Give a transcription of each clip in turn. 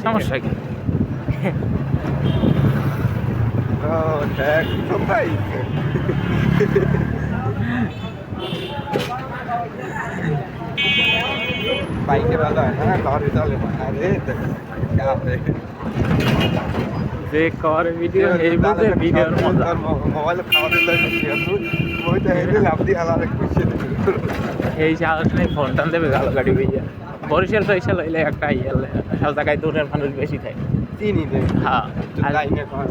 সমস্যা কি? বাইকে ভালো হয় না, লরি চলে না। আরে যে করে ভিডিও এই বুঝে ভিডিওর মজা। মোবাইল খাওয়া দিলে ওই তো হেঁটে লাভ দিয়ে আলাদা খুশি এই সাহস নেই ফোন টান দেবে গালো গাড়ি হইয়া। বরিশাল টরিশাল হইলে একটা ইয়ে সব জায়গায় দূরের মানুষ বেশি থাকে। চিনি হ্যাঁ, আর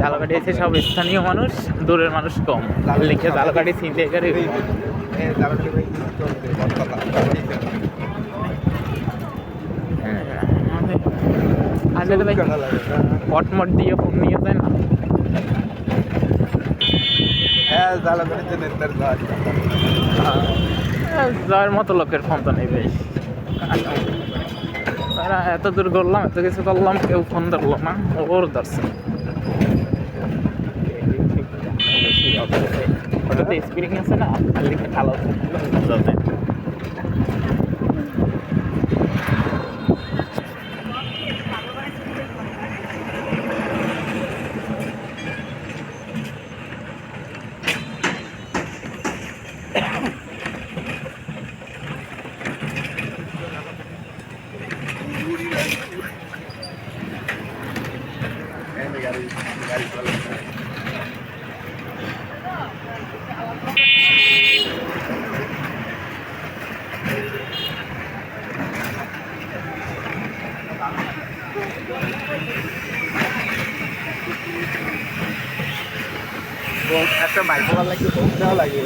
ঝালকাঠি এসে সব স্থানীয় মানুষ, দূরের মানুষ কম। লিখে ঝালকাঠি চিনতে করে আগে তো ভাই কটমট দিয়ে ফোন নিয়ে যায় না। হ্যাঁ ঝালকাঠির জন্য যাওয়ার মতো লোকের ফোন তো নেই বেশ। তারা এত দূর করলাম, এত কিছু করলাম, কেউ ফোন ধরলো না। ওর ধরছে ওটাতে স্পিরিং আছে না, আর লিখে ভালো একটা বাইক ভালো লাগে, দেওয়া লাগে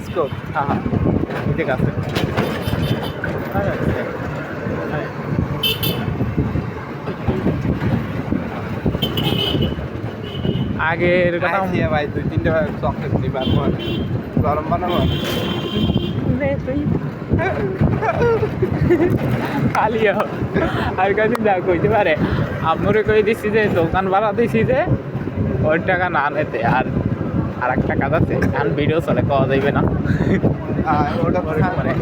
স্কোপ। হ্যাঁ হ্যাঁ, ঠিক আছে। আগের কথা ভাই 2-3টা চকলেট দিবার পর গরম বানাবো খালি আর কাছে যা কইতে পারে আমরে কই দিছি যে দোকান ভাড়া দিছি যে ওই টাকা না নিতে। আর একটা কাজ আছে, এখন ভিডিও চলে পাওয়া যাইবে না। ওটা মানে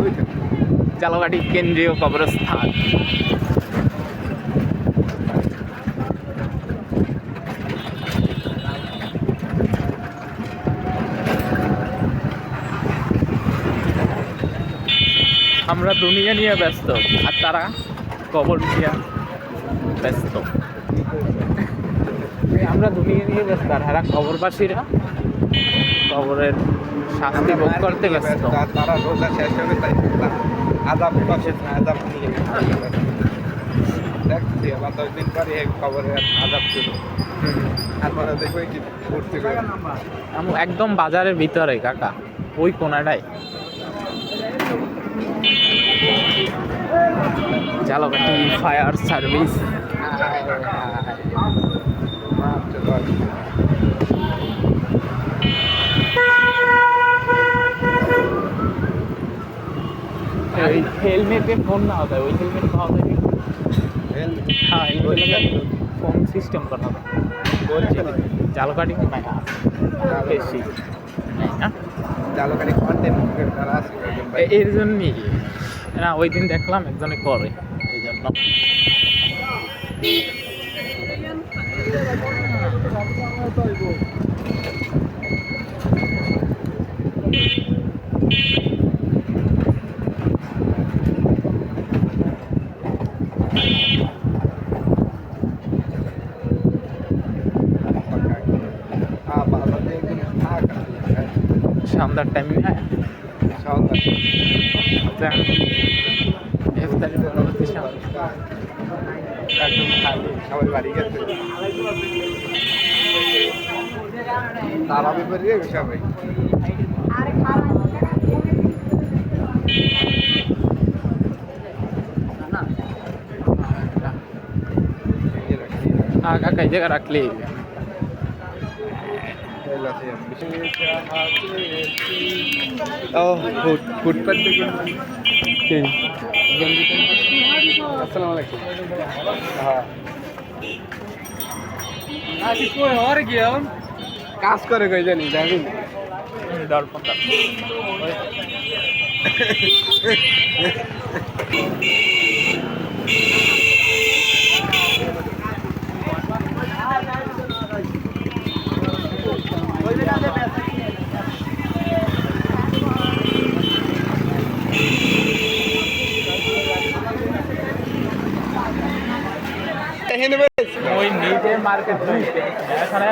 ঝালকাঠি কেন্দ্রীয় কবরস্থান। আমরা দুনিয়া নিয়ে ব্যস্ত আর তারা কবর নিয়ে ব্যস্ত। আমরা দুনিয়া নিয়ে ব্যস্ত আর এরা কবরবাসীরা কবরের শাস্তি ভোগ করতে ব্যস্ত। তারা রোজা শেষ হবে তাই আজাব আজাব নিয়ে দেখছি আবার 10 দিন পরে খবরের আজাব শুরু। তারপরে দেখবো কি ঘুরতে একদম বাজারের ভিতরে কাকা, ওই কোনাটাই ঝালকাঠি ফায়ার সার্ভিস। ওই হেলমেটে ফোন না হতো, ওই হেলমেট পাওয়া যায়। হ্যাঁ, ফোন সিস্টেম করা হবে ঝালকাঠি নাই বেশি না। ঝালকাঠি কন্টেন্ট এর জন্যই না, ওই দিন দেখলাম একজনে করে এই জন্য। সন্ধ্যার টাইম হ্যাঁ সবাই বাড়ি গেছে তারা বিপরীত সবাই কাকা এই জায়গা রাখলে ফুটপাথ দেখুন। আসসালামু আলাইকুম। হ্যাঁ কাজ করে কই জানি যাবি দর্পণ এখানে ওই নিজে মার্কেট এখানে